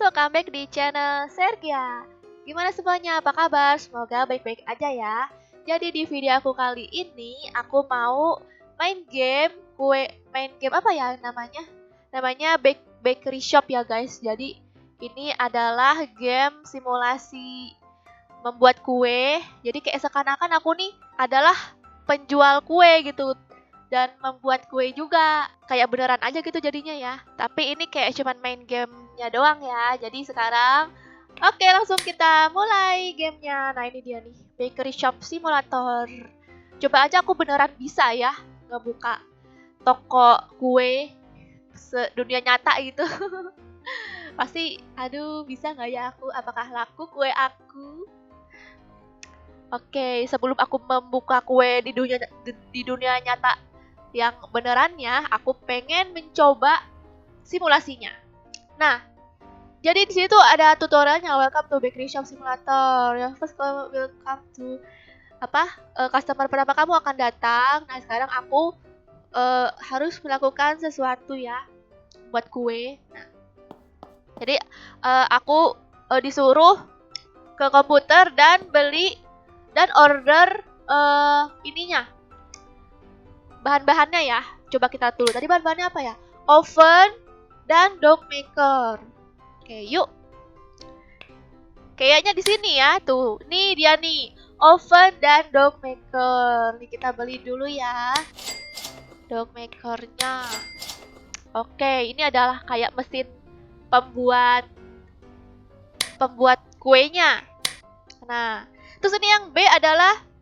welcome back di channel Sergia. Gimana semuanya? Apa kabar? Semoga baik-baik aja ya. Jadi di video aku kali ini aku mau main game apa ya namanya? Namanya Bakery Shop ya guys. Jadi ini adalah game simulasi membuat kue. Jadi kayak seakan-akan aku nih adalah penjual kue gitu. Dan membuat kue juga kayak beneran aja gitu jadinya ya. Tapi ini kayak cuman main gamenya doang ya. Jadi sekarang oke, langsung kita mulai gamenya. Nah ini dia nih, Bakery Shop Simulator. Coba aja aku beneran bisa ya ngebuka toko kue sedunia nyata gitu. Pasti aduh bisa nggak ya aku, apakah laku kue aku? Oke, sebelum aku membuka kue di dunia nyata yang benerannya, aku pengen mencoba simulasinya. Nah, jadi di situ ada tutorialnya, welcome to Bakery Shop Simulator. Ya, first welcome to customer pertama kamu akan datang. Nah, sekarang aku harus melakukan sesuatu ya buat kue. Nah, jadi aku disuruh ke komputer dan beli dan order ininya. Bahan-bahannya ya, coba kita tulis. Tadi bahan-bahannya apa ya? Oven dan dough maker. Oke, yuk. Kayaknya di sini ya, tuh. Nih dia nih, oven dan dough maker. Nih kita beli dulu ya, dough makernya. Oke, ini adalah kayak mesin pembuat kuenya. Nah, terus ini yang B adalah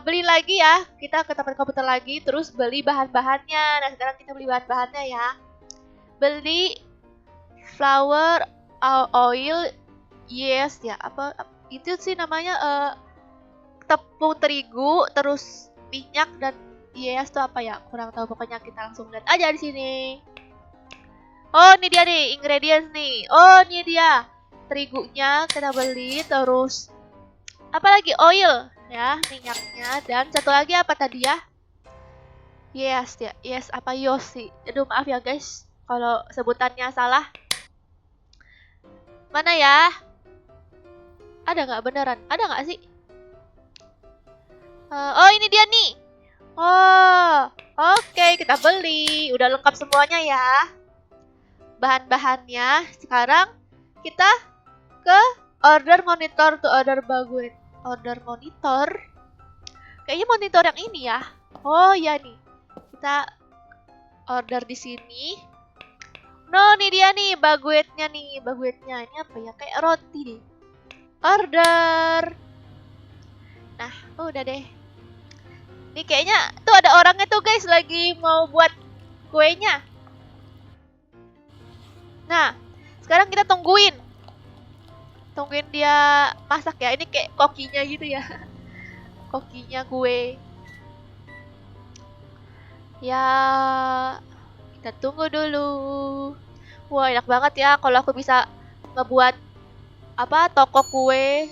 beli lagi ya, kita ke tempat komputer lagi, terus beli bahan-bahannya. Nah sekarang kita beli bahan-bahannya ya. Beli flour, oil, yes ya, apa itu sih namanya tepung terigu, terus minyak dan yes itu apa ya? Kurang tahu, pokoknya kita langsung lihat aja di sini. Oh ini dia nih ingredients nih. Oh ini dia terigunya kita beli, terus apa lagi, oil ya, minyaknya, dan satu lagi apa tadi ya? Yes ya, yes apa Yosi. Aduh maaf ya guys kalau sebutannya salah. Mana ya? Ada nggak beneran? Ada nggak sih? Oh ini dia nih. Oh, oke kita beli. Udah lengkap semuanya ya. Bahan-bahannya. Sekarang kita ke order monitor to order baguette. Order monitor. Kayaknya monitor yang ini ya. Oh iya nih. Kita order di sini. No, nih dia nih baguette-nya nih. Baguette-nya ini apa ya? Kayak roti deh. Order. Nah, udah deh. Nih kayaknya tuh ada orangnya tuh guys lagi mau buat kuenya. Nah, sekarang kita tungguin. Tungguin dia masak ya. Ini kayak kokinya gitu ya. Kokinya kue. Ya, kita tunggu dulu. Wah, enak banget ya kalau aku bisa ngebuat toko kue.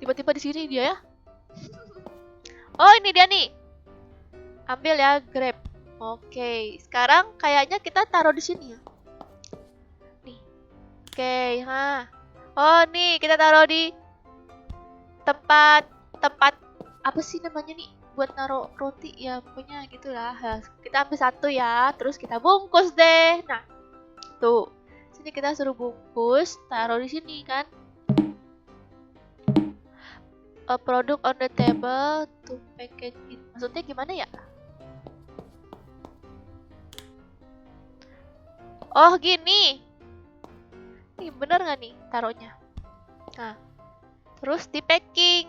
Tiba-tiba di sini dia ya. Oh, ini dia nih. Ambil ya, grab. Oke, sekarang kayaknya kita taruh di sini ya. Nih. Oke, Oh, nih kita taruh di tempat apa sih namanya nih? Buat naruh roti ya, pokoknya gitulah. Kita ambil satu ya, terus kita bungkus deh. Nah, tuh. Sini kita suruh bungkus, taruh di sini kan. A product on the table to package it. Maksudnya gimana ya? Oh, gini. Ini bener nggak nih taruhnya? Nah, terus di packing.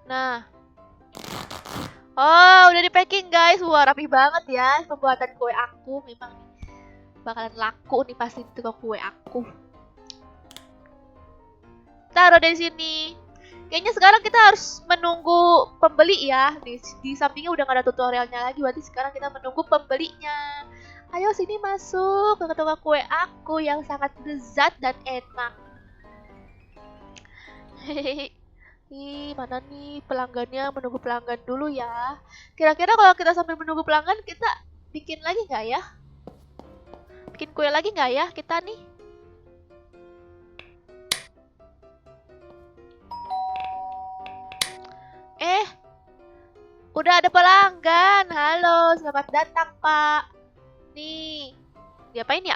Nah. Oh, udah di packing guys. Wah, rapi banget ya pembuatan kue aku. Memang bakalan laku nih pasti toko kue aku. Taruh di sini. Kayaknya sekarang kita harus menunggu pembeli ya. Di sampingnya udah gak ada tutorialnya lagi. Berarti sekarang kita menunggu pembelinya. Ayo sini masuk ke toko kue aku yang sangat lezat dan enak. Hehehe. Ih, mana nih pelanggannya? Menunggu pelanggan dulu ya. Kira-kira kalau kita sambil menunggu pelanggan, kita bikin lagi nggak ya? bikin kue lagi nggak ya kita nih? Udah ada pelanggan. Halo, selamat datang, Pak. Nih, diapain ya?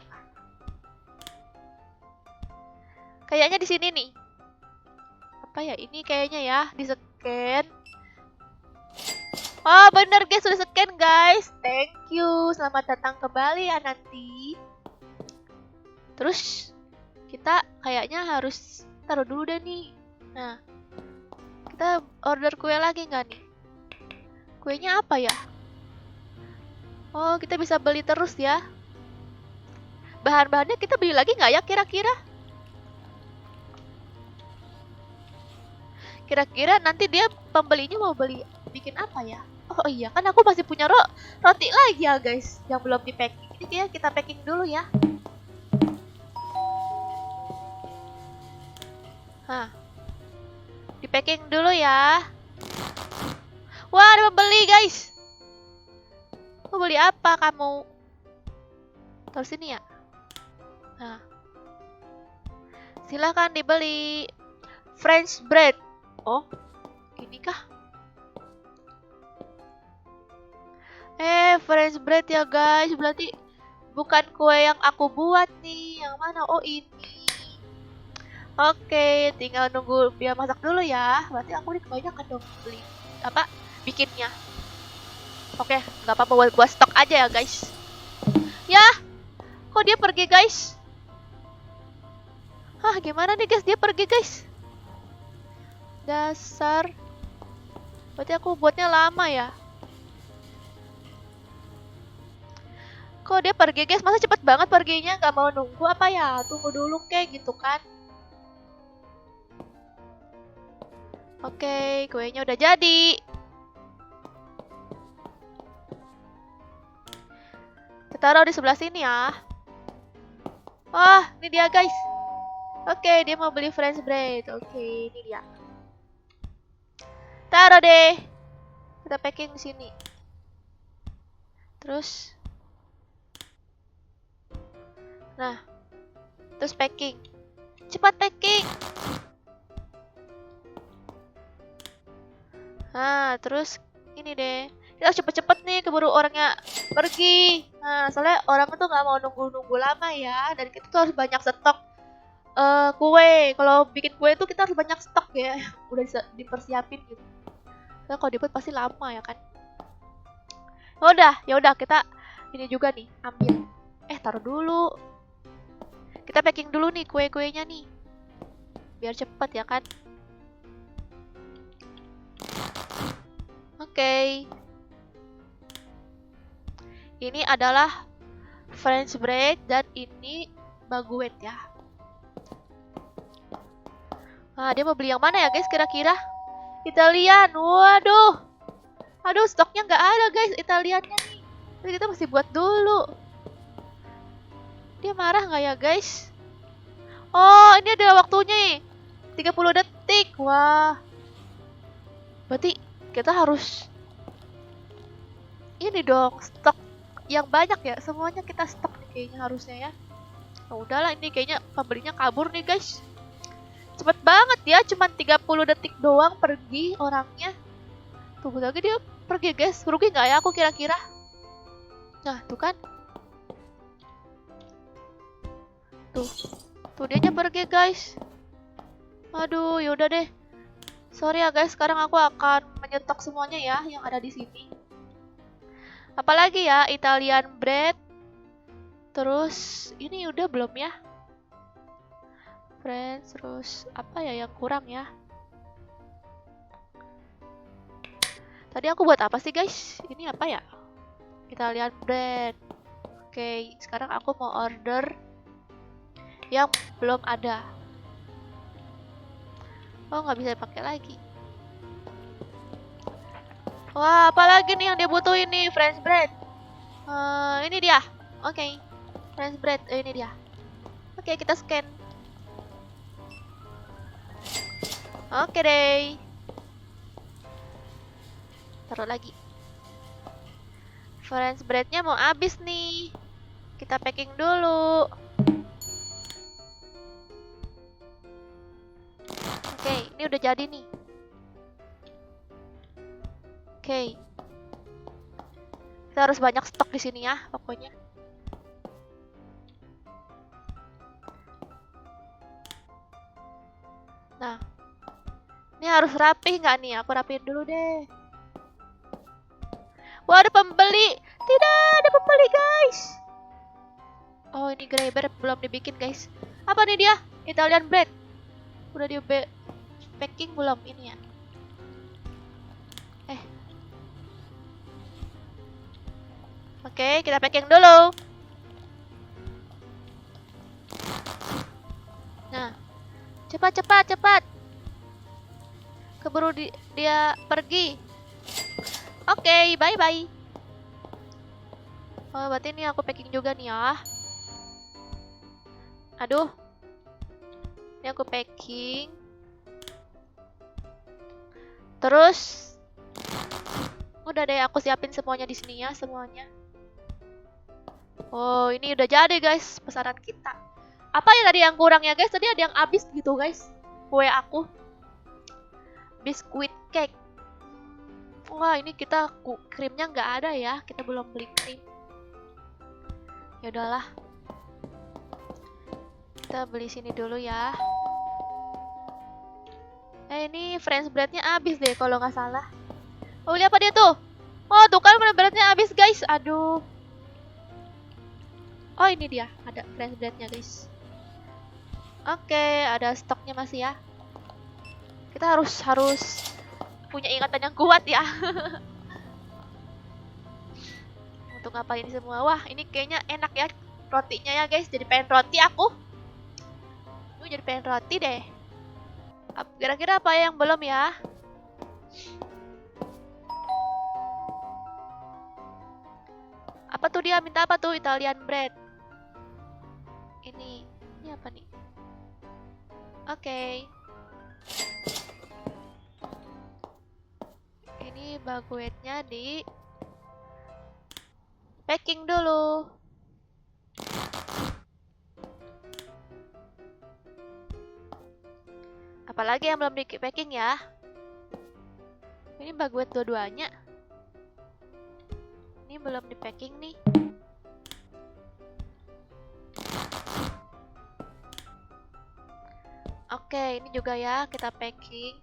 Kayaknya di sini nih. Apa ya? Ini kayaknya ya, di-scan. Oh, bener guys, sudah scan guys. Thank you. Selamat datang kembali ya nanti. Terus kita kayaknya harus taruh dulu deh nih. Nah, kita order kue lagi nggak nih? Kuenya apa ya? Oh, kita bisa beli terus ya. Bahan-bahannya kita beli lagi nggak ya kira-kira? Kira-kira nanti dia pembelinya mau beli bikin apa ya? Oh iya, kan aku masih punya roti lagi ya guys, yang belum di packing. Ini kayaknya kita packing dulu ya. Hah. Di packing dulu ya. Wah, ada pembeli guys. Mau beli apa kamu? Taruh sini ya. Nah. Silahkan dibeli. French bread. Oh, gini kah? French bread ya guys. Berarti bukan kue yang aku buat nih. Yang mana? Oh, ini. Oke, tinggal nunggu dia masak dulu ya. Berarti aku nih kebanyakan dong beli apa? Bikinnya. Oke, nggak apa-apa buat stok aja ya guys. Ya, kok dia pergi guys? Hah, gimana nih guys? Dia pergi guys. Dasar. Berarti aku buatnya lama ya. Kok dia pergi guys? Masa cepet banget perginya? Nggak mau nunggu apa ya? Tunggu dulu kayak gitu kan. Oke, kuenya udah jadi. Kita taruh di sebelah sini ya. Wah, ini dia guys. Oke, dia mau beli French bread. Oke, ini dia. Taruh deh. Kita packing di sini. Terus. Nah. Terus packing. Cepat packing. Nah, terus ini deh. Kita harus cepet-cepet nih keburu orangnya pergi. Nah, soalnya orang itu nggak mau nunggu-nunggu lama ya. Dan kita tuh harus banyak stok kue. Kalau bikin kue itu kita harus banyak stok ya. Udah dipersiapin gitu. Nah, kalau dibuat pasti lama ya kan. Ya udah kita ini juga nih ambil. Taruh dulu. Kita packing dulu nih kue-kuenya nih. Biar cepet ya kan. Oke. Ini adalah French bread dan ini baguette ya. Nah, dia mau beli yang mana ya guys kira-kira? Italian. Waduh. Aduh, stoknya nggak ada guys Italiannya nih. Jadi kita mesti buat dulu. Dia marah nggak ya guys? Oh, ini adalah waktunya nih. 30 detik. Wah. Berarti kita harus ini dong, stok yang banyak ya. Semuanya kita stok nih kayaknya harusnya ya. Nah, udahlah, ini kayaknya pembelinya kabur nih guys. Cepet banget ya, cuma 30 detik doang pergi orangnya. Tunggu lagi dia pergi guys. Rugi nggak ya aku kira-kira? Nah, tuh kan. Tuh dianya pergi guys. Aduh, yaudah deh. Sorry ya guys, sekarang aku akan menyetok semuanya ya yang ada di sini. Apalagi ya, Italian bread. Terus ini udah belum ya? French, terus apa ya yang kurang ya? Tadi aku buat apa sih guys? Ini apa ya? Italian bread. Oke, sekarang aku mau order yang belum ada. Oh, nggak bisa dipakai lagi. Wah, apalagi nih yang dia butuhin nih? French bread. Ini dia. Oke. French bread. Ini dia. Oke, kita scan. Oke deh. Taruh lagi. French breadnya mau habis nih. Kita packing dulu. Oke, ini udah jadi nih. Oke. Kita harus banyak stok di sini ya, pokoknya. Nah, ini harus rapih nggak nih? Aku rapihin dulu deh. Wah, ada pembeli. Tidak ada pembeli, guys. Oh, ini Greybeard belum dibikin, guys. Apa nih dia? Italian bread. Udah di packing belum ini ya? Oke, kita packing dulu. Nah, cepat. Keburu dia pergi. Oke, bye-bye. Oh, berarti ini aku packing juga nih ya. Aduh. Ini aku packing. Terus udah deh, aku siapin semuanya di sini ya, semuanya. Oh, ini udah jadi guys pesanan kita. Apa ya tadi yang kurang ya guys? Tadi ada yang habis gitu guys. Kue aku. Biskuit cake. Wah, ini kita krimnya nggak ada ya. Kita belum beli krim. Ya udahlah. Kita beli sini dulu ya. Ini French breadnya habis deh kalau nggak salah. Oh, lihat apa dia tuh? Oh, tuh kan French breadnya habis guys. Aduh. Oh, ini dia. Ada French breadnya guys. Oke, ada stoknya masih ya. Kita harus punya ingatan yang kuat ya. Untuk ngapain semua. Wah, ini kayaknya enak ya rotinya ya guys. Jadi pengen roti aku. Jadi pengen roti deh. Kira-kira apa yang belum ya? Apa tuh dia? Minta apa tuh? Italian bread. Ini apa nih? Oke. Ini baguetnya di packing dulu. Apalagi yang belum di packing ya? Ini baguet dua-duanya. Ini belum di packing nih. Oke, ini juga ya kita packing.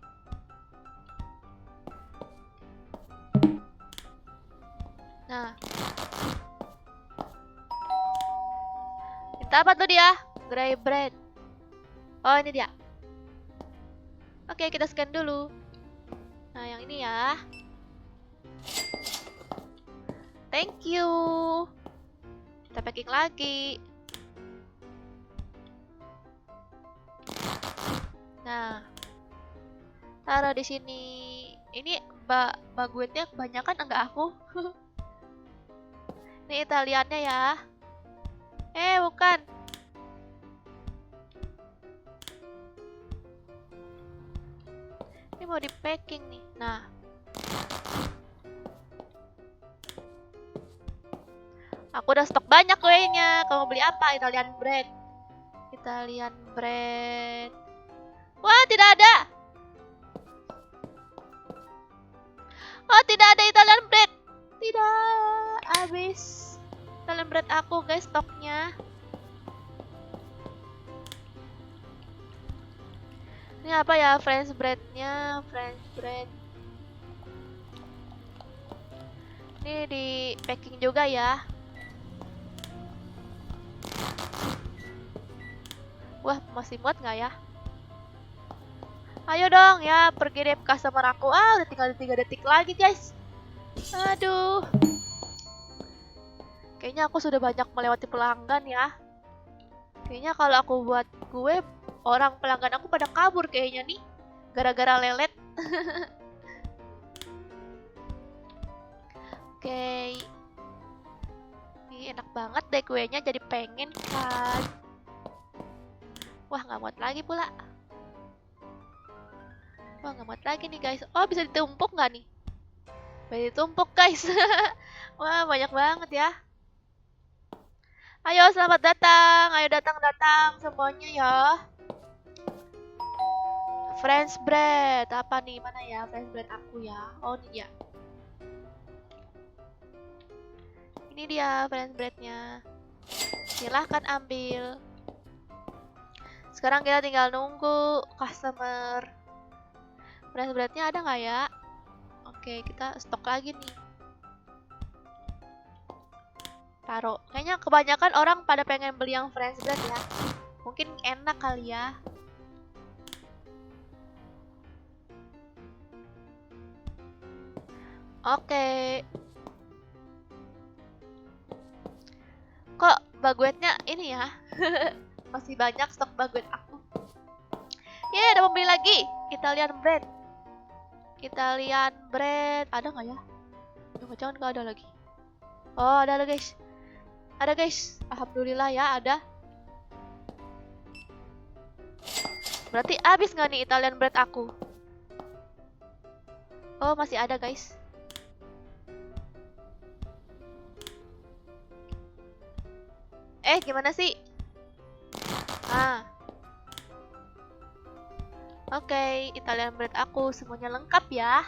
Nah. Minta apa tuh dia? Grey bread. Oh, ini dia. Oke, kita scan dulu. Nah, yang ini ya. Thank you. Kita packing lagi. Nah, taruh di sini. Ini baguetnya kebanyakan enggak aku. Ini Italiannya ya. Bukan. Ini mau di packing nih. Nah. Aku udah stok banyak kuenya. Kamu beli apa? Italian bread. Italian bread. Wah, tidak ada. Oh, tidak ada Italian bread. Tidak. Habis. Italian bread aku guys stoknya. Ini apa ya? French breadnya. French bread. Ini di packing juga ya. Wah, masih muat nggak ya? Ayo dong ya, pergi deh customer aku. Udah tinggal 3 detik lagi guys. Aduh. Kayaknya aku sudah banyak melewati pelanggan ya. Kayaknya kalau aku buat kue, orang pelanggan aku pada kabur kayaknya nih. Gara-gara lelet. Oke. Ini enak banget deh kuenya, jadi pengen kan. Wah, nggak muat lagi pula. Wah, nggak muat lagi nih guys. Oh, bisa ditumpuk nggak nih? Bisa ditumpuk guys. Wah, banyak banget ya. Ayo selamat datang, ayo datang semuanya ya. French bread, apa nih? Mana ya French bread aku ya? Oh ini dia. Ini dia French breadnya. Silahkan ambil. Sekarang kita tinggal nunggu customer. French breadnya ada nggak ya? Oke, kita stok lagi nih. Taruh. Kayaknya kebanyakan orang pada pengen beli yang French bread ya. Mungkin enak kali ya. Oke. Kok baguetnya ini ya? Masih banyak stok baguet aku. Yeay, ada pembeli lagi. Italian bread. Italian bread. Ada nggak ya? Jangan nggak ada lagi. Oh, ada guys. Ada guys. Alhamdulillah ya, ada. Berarti habis nggak nih Italian bread aku? Oh, masih ada guys. Gimana sih? Oke, Italian bread aku semuanya lengkap ya.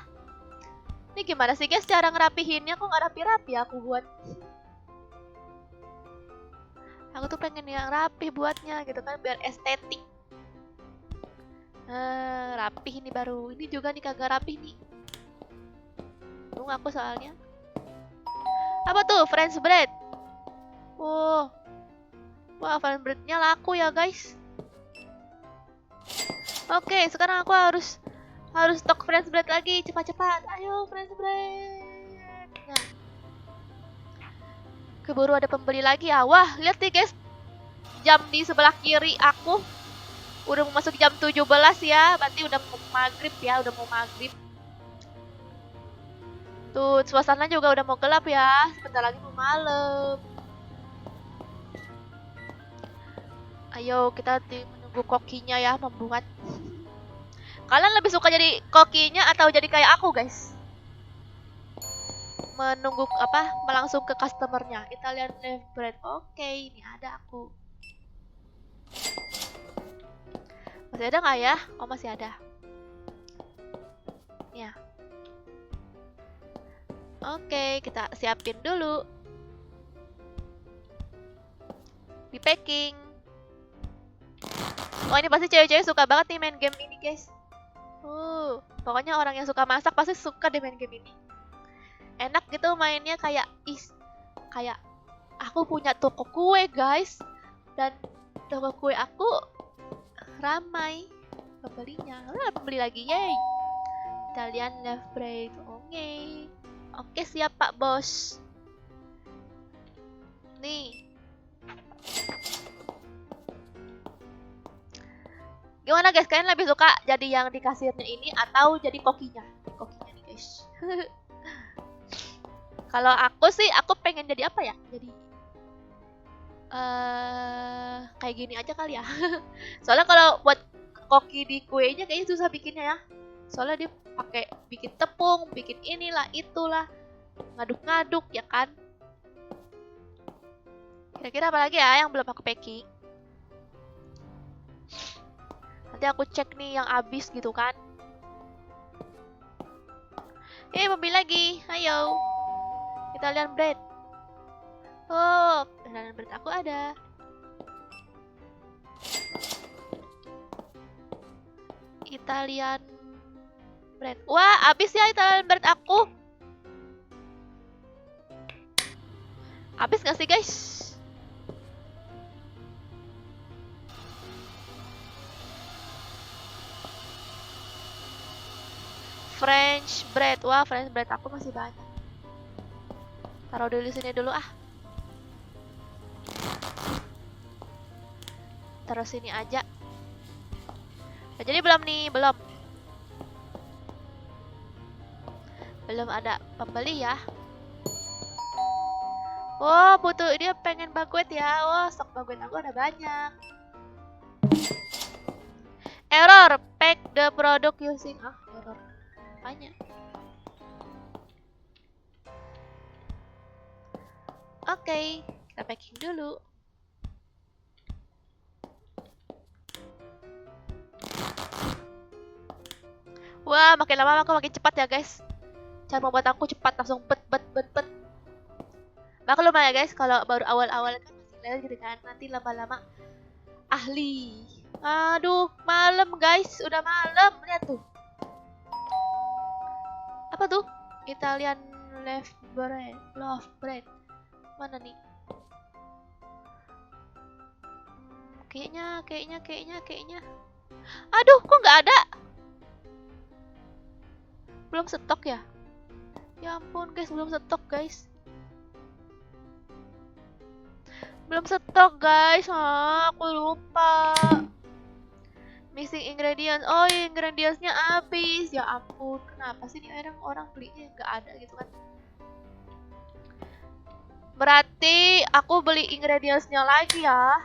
Ini gimana sih guys cara ngerapihinnya? Kok nggak rapi-rapi aku buat? Aku tuh pengen yang rapi buatnya gitu kan, biar estetik. Rapih ini baru. Ini juga nih kagak rapih nih. Tunggu aku soalnya. Apa tuh? French bread. Wah, French breadnya laku ya guys. Oke, sekarang aku harus stok French bread lagi, cepat-cepat. Ayo French bread. Nah. Keburu ada pembeli lagi ya. Wah, lihat nih guys. Jam di sebelah kiri aku udah mau masuk jam 17 ya. Berarti udah mau maghrib ya, udah mau maghrib. Tuh, suasana juga udah mau gelap ya. Sebentar lagi mau malam. Ayo kita menunggu kokinya ya membuat. Kalian lebih suka jadi kokinya atau jadi kayak aku guys? Menunggu apa? Langsung ke customernya. Italian leaf bread. Oke, ini ada aku. Masih ada nggak ya? Oh masih ada. Ya. Oke, kita siapin dulu. Di packing. Oh ini pasti cewek-cewek suka banget nih main game ini guys. Pokoknya orang yang suka masak pasti suka deh main game ini. Enak gitu mainnya kayak kayak aku punya toko kue guys, dan toko kue aku ramai pembelinya. Beli lagi yay. Italian left bread. Oke siap Pak Bos. Nih. Gimana guys, kalian lebih suka jadi yang di kasirnya ini atau jadi kokinya? Kokinya nih guys. Kalau aku sih, aku pengen jadi apa ya? Jadi kayak gini aja kali ya. Soalnya kalau buat koki di kuenya kayaknya susah bikinnya ya. Soalnya dia pakai bikin tepung, bikin inilah itulah, ngaduk-ngaduk ya kan. Kira-kira apa lagi ya yang belum aku packing? Nanti aku cek nih yang habis gitu kan. Mobil lagi. Ayo. Italian bread. Oh, Italian bread aku ada. Italian bread. Wah, habis ya Italian bread aku. Habis gak sih guys? French bread. Wah, French bread aku masih banyak. Taruh dulu sini dulu ah. Taruh sini aja. Nah, jadi belum nih, belum. Belum ada pembeli ya. Oh, butuh dia pengen baguet ya. Wah, stok baguet aku ada banyak. Error, pack the product using error. Banyak. Oke, kita packing dulu. Wah, makin lama aku makin cepat ya guys. Cara membuat aku cepat langsung bet bet bet bet. Maklum ya guys, kalau baru awal-awal kan masih level gitu kan. Nanti lama-lama ahli. Aduh, malam guys, udah malam. Lihat tuh. Apa tuh? Italian love bread. Mana nih? Kayaknya. Aduh, kok nggak ada? Belum stok ya? Ya ampun guys, belum stok guys. Belum stok guys. Aku lupa. Missing ingredients. Oh, ingredientsnya habis. Ya ampun, kenapa sih nih orang belinya nggak ada gitu kan? Berarti aku beli ingredientsnya lagi ya.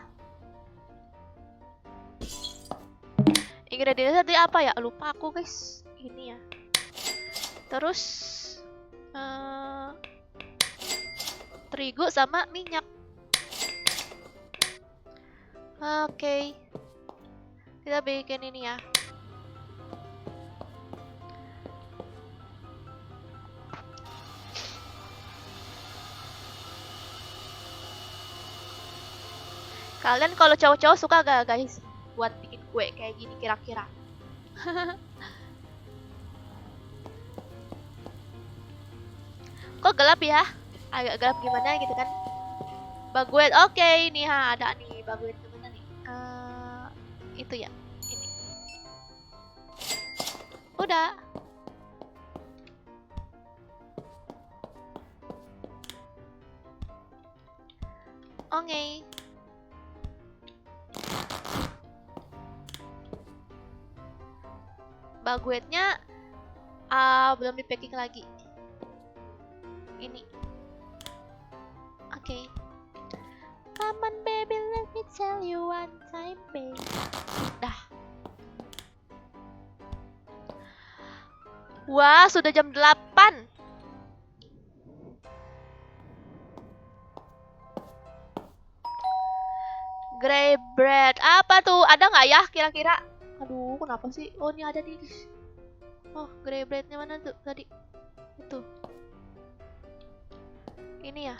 Ingredientsnya tadi apa ya? Lupa aku guys. Ini ya. Terus terigu sama minyak. Oke. Kita bikin ini ya. Kalian kalau cowok-cowok suka gak guys buat bikin kue kayak gini kira-kira? Kok gelap ya? Agak gelap gimana gitu kan? Baguette, oke ini ada nih baguette mana nih? Itu ya, ini. Udah. Oke. Baguette-nya belum di packing lagi. Ini. Oke. Come on baby, let me tell you one time baby. Dah. Wah, sudah jam 8. Grey bread. Apa tuh? Ada nggak ya kira-kira? Aduh, kenapa sih? Oh, ini ada nih. Oh, grey breadnya mana tuh tadi? Itu. Ini ya.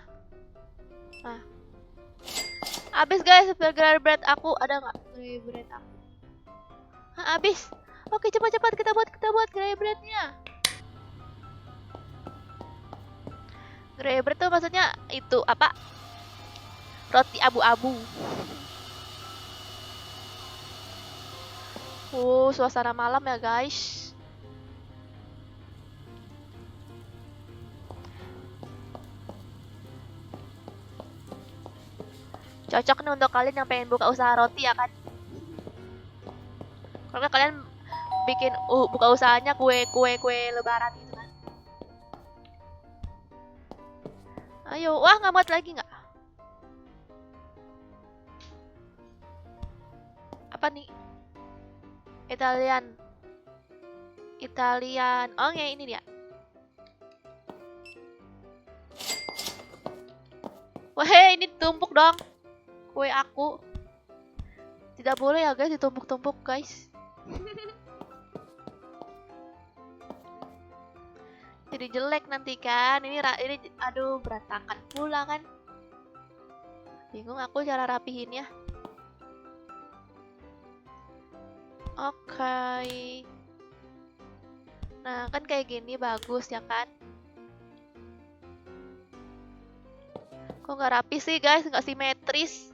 Nah. Habis guys, grey bread aku ada nggak? Grey bread aku. Habis. Oke, cepat-cepat kita buat grey breadnya. Grey bread tuh maksudnya itu apa? Roti abu-abu. Suasana malam ya guys. Cocok nih untuk kalian yang pengen buka usaha roti ya kan. Kalau kalian bikin buka usahanya kue lebaran gitu kan. Ayo, wah nggak muat lagi nggak? Apa nih? Italian. Oh ya ini dia. Wah ini tumpuk dong. Kue aku. Tidak boleh ya guys ditumpuk-tumpuk guys. Jadi jelek nanti kan. Ini aduh berantakan pula kan. Bingung aku cara rapihinnya. Oke. Nah kan kayak gini bagus ya kan. Kok nggak rapi sih guys, nggak simetris.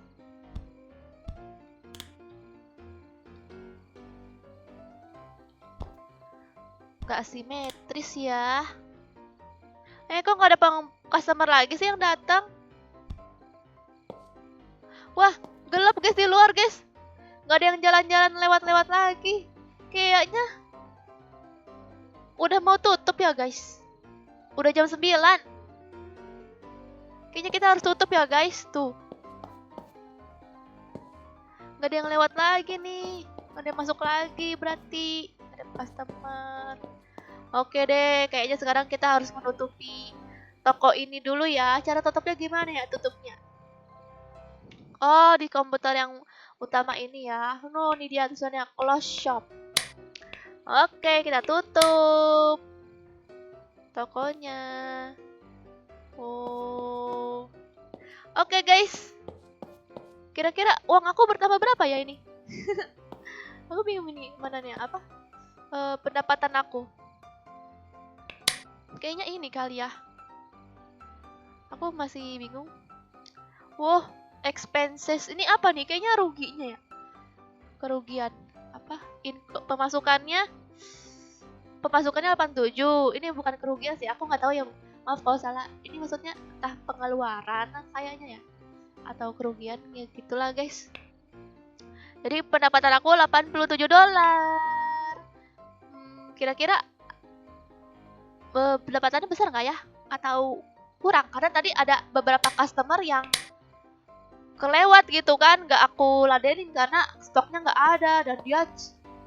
Nggak simetris ya. Kok nggak ada customer lagi sih yang datang? Wah, gelap guys di luar guys. Nggak ada yang jalan-jalan lewat-lewat lagi. Kayaknya udah mau tutup ya guys. Udah jam 9. Kayaknya kita harus tutup ya guys, tuh. Nggak ada yang lewat lagi nih. Nggak ada yang masuk lagi berarti. Ada customer. Oke deh, kayaknya sekarang kita harus menutupi toko ini dulu ya. Cara tutupnya gimana ya tutupnya? Oh, di komputer yang utama ini ya. No, ini dia tulisannya close shop. Oke, kita tutup tokonya. Oh. Oke, guys. Kira-kira uang aku bertambah berapa ya ini? Aku bingung ini mana nih apa? Pendapatan aku. Kayaknya ini kali ya. Aku masih bingung. Wow, expenses. Ini apa nih? Kayaknya ruginya ya. Kerugian. Apa? Pemasukannya 87. Ini bukan kerugian sih. Aku nggak tahu ya. Maaf kalau salah. Ini maksudnya entah pengeluaran kayaknya ya. Atau kerugian ya gitulah guys. Jadi pendapatan aku $87. Kira-kira pendapatannya besar nggak ya? Atau kurang? Karena tadi ada beberapa customer yang kelewat gitu kan, nggak aku ladenin karena stoknya nggak ada dan dia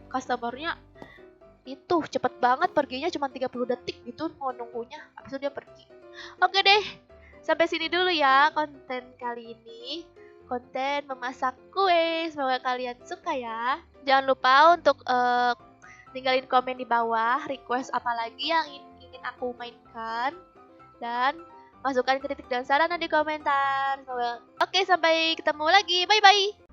customernya itu cepet banget perginya cuma 30 detik gitu mau nunggunya, habis itu dia pergi. Oke deh, sampai sini dulu ya konten kali ini. Konten memasak kue, semoga kalian suka ya. Jangan lupa untuk tinggalin komen di bawah request apa lagi yang ingin aku mainkan dan masukkan kritik dan saran di komentar. Oke, sampai ketemu lagi. Bye bye.